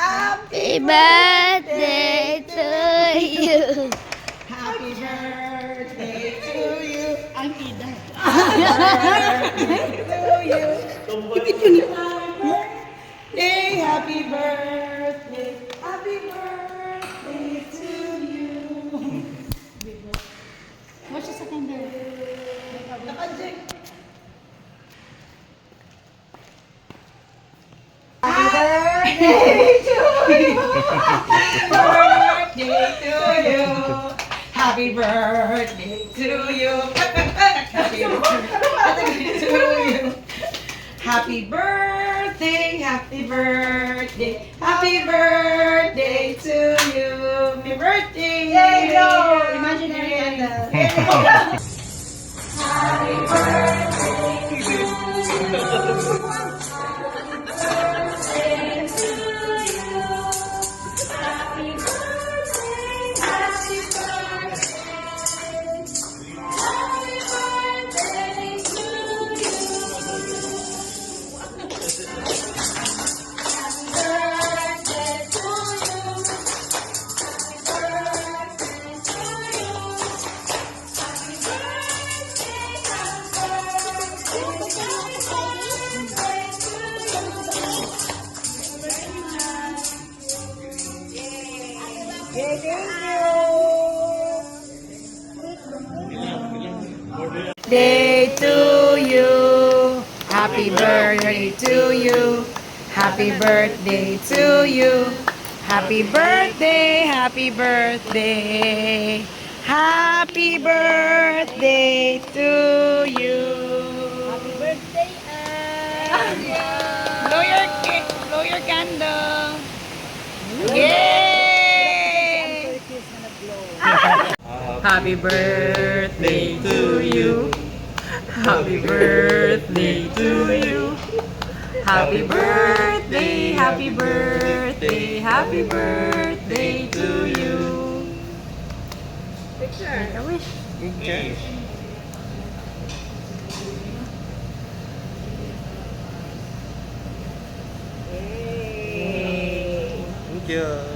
Happy birthday to you. Happy birthday to you. Ang ida. Happy birthday. Happy birthday to you. What's your second day? Naka-check. Happy birthday to you. Happy birthday to you. Happy birthday to you. Happy birthday, happy birthday, happy birthday to you. Happy birthday. Yay, go. Imaginary candle. Happy Day to you. Happy birthday to you. Happy birthday to you. Happy birthday, happy birthday. Happy birthday to you. Happy birthday, blow your candle. Yay! Happy birthday to you. Happy birthday to you. Happy birthday, happy birthday, happy birthday to you. Picture. Make a wish. Okay. Yay. Thank you.